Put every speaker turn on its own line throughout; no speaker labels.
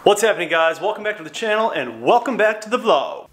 What's happening, guys? Welcome back to the channel and welcome back to the vlog.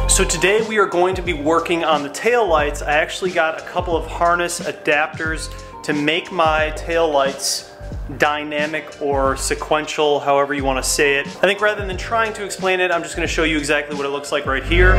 So today we are going to be working on the tail lights. I actually got a couple of harness adapters to make my tail lights dynamic or sequential, however you want to say it. I think rather than trying to explain it, I'm just going to show you exactly what it looks like right here.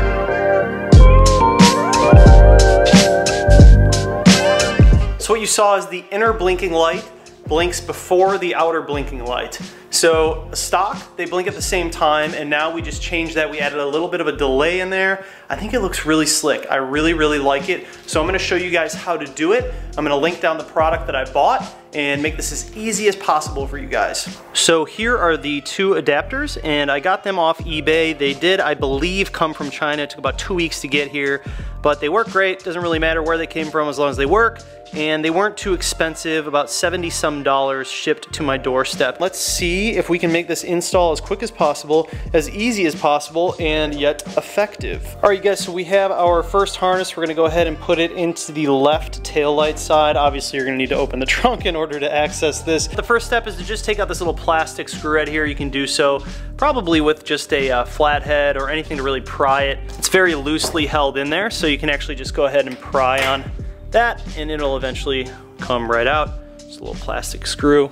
So what you saw is the inner blinking light blinks before the outer blinking light. So stock, they blink at the same time, and now we just changed that. We added a little bit of a delay in there. I think it looks really slick. I really like it. So I'm gonna show you guys how to do it. I'm gonna link down the product that I bought and make this as easy as possible for you guys. So here are the two adapters, and I got them off eBay. They did, I believe, come from China. It took about 2 weeks to get here, but they work great. Doesn't really matter where they came from as long as they work. And they weren't too expensive, about $70 some shipped to my doorstep. Let's see if we can make this install as quick as possible, as easy as possible, and yet effective. All right, guys, so we have our first harness. We're gonna go ahead and put it into the left taillight side. Obviously, you're gonna need to open the trunk in order to access this. The first step is to just take out this little plastic screw right here. You can do so probably with just a flathead or anything to really pry it. It's very loosely held in there, so you can actually just go ahead and pry on that and it'll eventually come right out. Just a little plastic screw.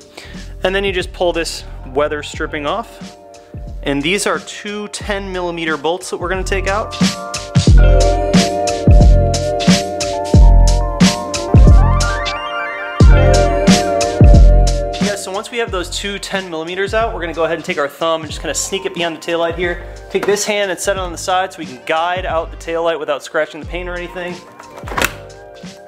And then you just pull this weather stripping off. And these are two 10mm bolts that we're gonna take out. Yeah, so once we have those two 10mm out, we're gonna go ahead and take our thumb and just kind of sneak it behind the taillight here. Take this hand and set it on the side so we can guide out the taillight without scratching the paint or anything.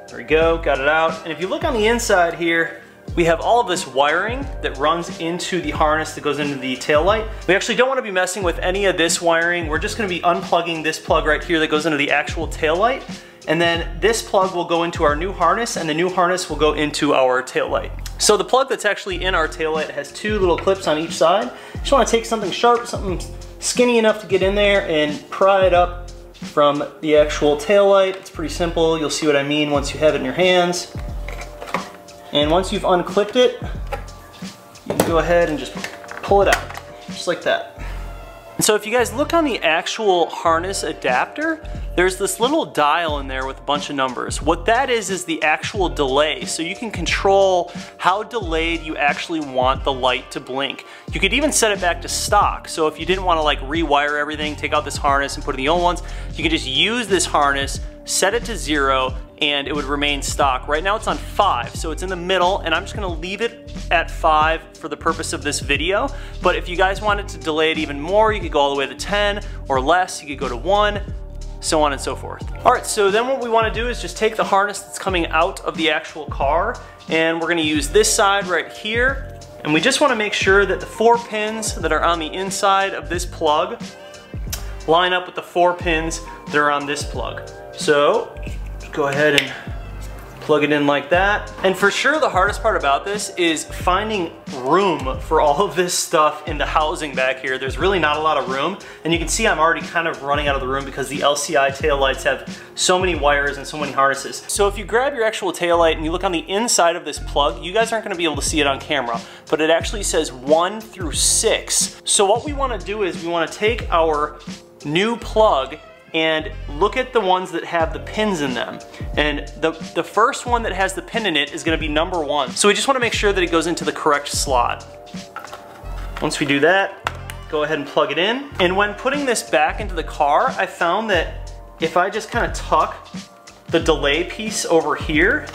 There we go, got it out. And if you look on the inside here, we have all of this wiring that runs into the harness that goes into the tail light. We actually don't want to be messing with any of this wiring. We're just going to be unplugging this plug right here that goes into the actual tail light. And then this plug will go into our new harness, and the new harness will go into our tail light. So the plug that's actually in our tail light has two little clips on each side. Just want to take something sharp, something skinny enough to get in there and pry it up from the actual tail light. It's pretty simple. You'll see what I mean once you have it in your hands. And once you've unclipped it, you can go ahead and just pull it out, just like that. And so if you guys look on the actual harness adapter, there's this little dial in there with a bunch of numbers. What that is the actual delay. So you can control how delayed you actually want the light to blink. You could even set it back to stock. So if you didn't want to like rewire everything, take out this harness and put in the old ones, you can just use this harness, set it to 0, and it would remain stock. Right now it's on 5, so it's in the middle, and I'm just gonna leave it at 5 for the purpose of this video. But if you guys wanted to delay it even more, you could go all the way to 10 or less, you could go to 1, so on and so forth. All right, so then what we wanna do is just take the harness that's coming out of the actual car, and we're gonna use this side right here, and we just wanna make sure that the 4 pins that are on the inside of this plug line up with the 4 pins that are on this plug. So, go ahead and plug it in like that. And for sure the hardest part about this is finding room for all of this stuff in the housing back here. There's really not a lot of room, and you can see I'm already kind of running out of the room because the LCI taillights have so many wires and so many harnesses. So if you grab your actual taillight and you look on the inside of this plug, you guys aren't gonna be able to see it on camera, but it actually says 1 through 6. So what we wanna do is we wanna take our new plug and look at the ones that have the pins in them. And the first one that has the pin in it is gonna be number 1. So we just wanna make sure that it goes into the correct slot. Once we do that, go ahead and plug it in. And when putting this back into the car, I found that if I just kind of tuck the delay piece over here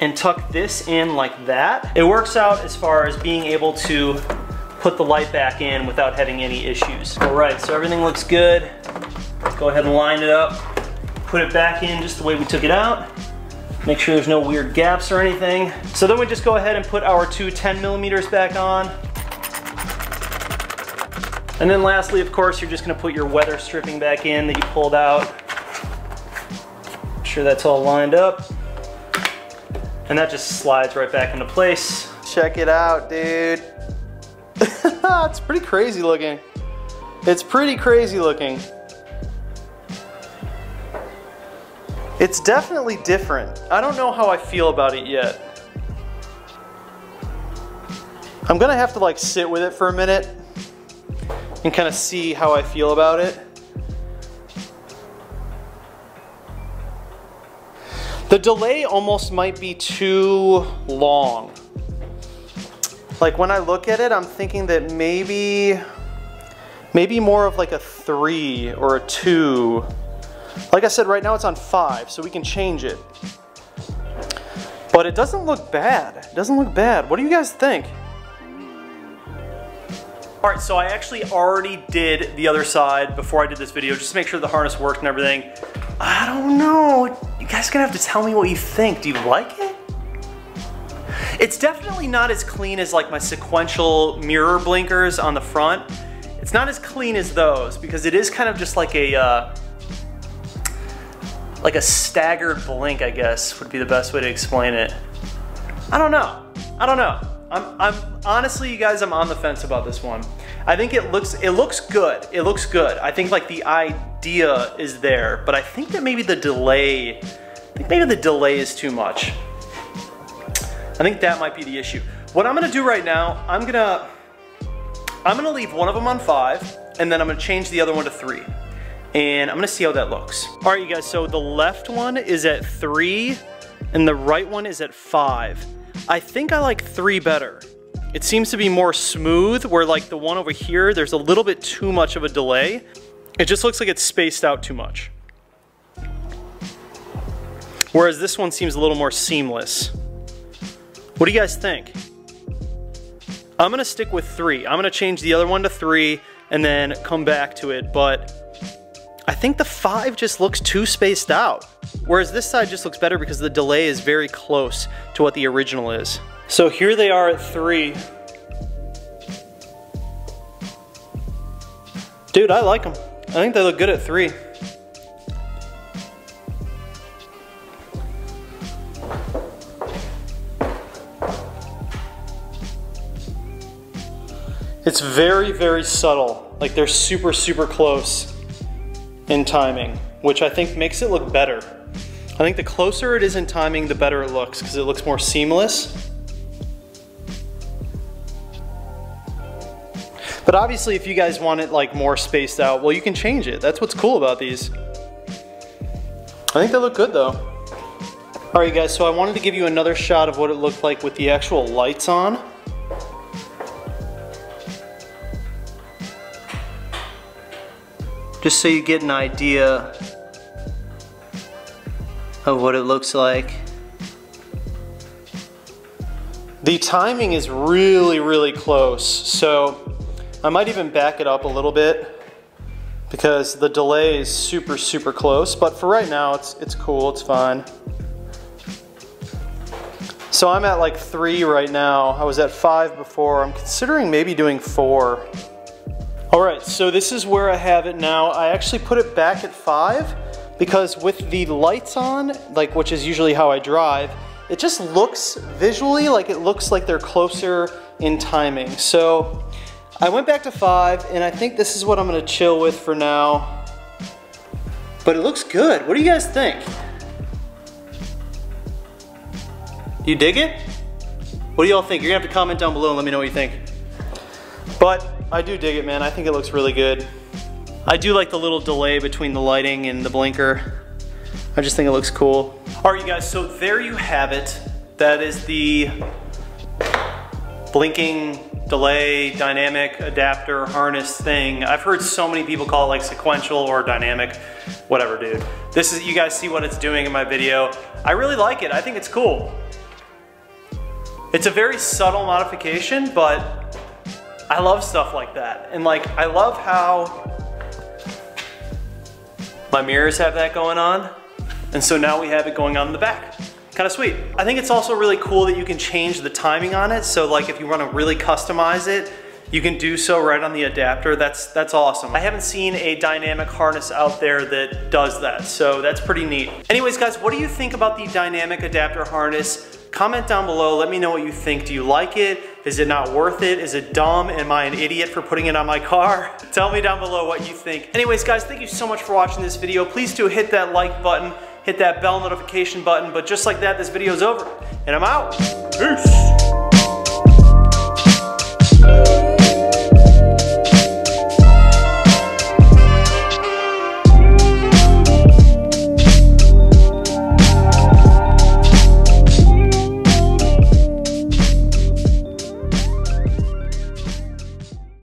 and tuck this in like that, it works out as far as being able to put the light back in without having any issues. All right, so everything looks good. Let's go ahead and line it up. Put it back in just the way we took it out. Make sure there's no weird gaps or anything. So then we just go ahead and put our two 10mm back on. And then lastly, of course, you're just gonna put your weather stripping back in that you pulled out. sure that's all lined up. And that just slides right back into place. Check it out, dude. It's pretty crazy looking. It's pretty crazy looking. It's definitely different. I don't know how I feel about it yet. I'm gonna have to like sit with it for a minute and kind of see how I feel about it. The delay almost might be too long. Like when I look at it, I'm thinking that maybe more of like a 3 or a 2. Like I said, right now it's on 5, so we can change it. But it doesn't look bad. It doesn't look bad. What do you guys think? All right, so I actually already did the other side before I did this video, just to make sure the harness worked and everything. I don't know. You guys are gonna have to tell me what you think. Do you like it? It's definitely not as clean as like my sequential mirror blinkers on the front. It's not as clean as those because it is kind of just like a staggered blink, I guess, would be the best way to explain it. I don't know. I don't know. I'm honestly, you guys, I'm on the fence about this one. I think it looks good. It looks good. I think like the idea is there, but I think that maybe the delay, is too much. I think that might be the issue. What I'm gonna do right now, I'm gonna leave one of them on 5, and then I'm gonna change the other one to 3. And I'm gonna see how that looks. All right, you guys, so the left one is at 3, and the right one is at 5. I think I like 3 better. It seems to be more smooth, where like the one over here, there's a little bit too much of a delay. It just looks like it's spaced out too much. Whereas this one seems a little more seamless. What do you guys think? I'm gonna stick with 3. I'm gonna change the other one to 3 and then come back to it, but I think the 5 just looks too spaced out. Whereas this side just looks better because the delay is very close to what the original is. So here they are at 3. Dude, I like them. I think they look good at 3. It's very, very subtle. Like they're super, super close in timing, which I think makes it look better. I think the closer it is in timing, the better it looks because it looks more seamless. But obviously if you guys want it like more spaced out, well, you can change it. That's what's cool about these. I think they look good though. All right, guys, so I wanted to give you another shot of what it looked like with the actual lights on. Just so you get an idea of what it looks like. The timing is really, really close, so I might even back it up a little bit because the delay is super, super close, but for right now it's cool, it's fine. So I'm at like 3 right now. I was at 5 before. I'm considering maybe doing 4. All right, so this is where I have it now. I actually put it back at 5 because with the lights on, like which is usually how I drive, it just looks visually like it looks like they're closer in timing. So I went back to 5 and I think this is what I'm gonna chill with for now. But it looks good. What do you guys think? You dig it? What do y'all think? You're gonna have to comment down below and let me know what you think. But I do dig it, man. I think it looks really good. I do like the little delay between the lighting and the blinker. I just think it looks cool. All right, you guys, so there you have it. That is the blinking delay dynamic adapter harness thing. I've heard so many people call it like sequential or dynamic, whatever, dude. This is, you guys see what it's doing in my video. I really like it. I think it's cool. It's a very subtle modification, but I love stuff like that. And like, I love how my mirrors have that going on. And so now we have it going on in the back. Kind of sweet. I think it's also really cool that you can change the timing on it. So like if you want to really customize it, you can do so right on the adapter. That's awesome. I haven't seen a dynamic harness out there that does that, so that's pretty neat. Anyways guys, what do you think about the dynamic adapter harness? Comment down below, let me know what you think. Do you like it? Is it not worth it? Is it dumb? Am I an idiot for putting it on my car? Tell me down below what you think. Anyways guys, thank you so much for watching this video. Please do hit that like button, hit that bell notification button, but just like that, this video is over, and I'm out. Peace.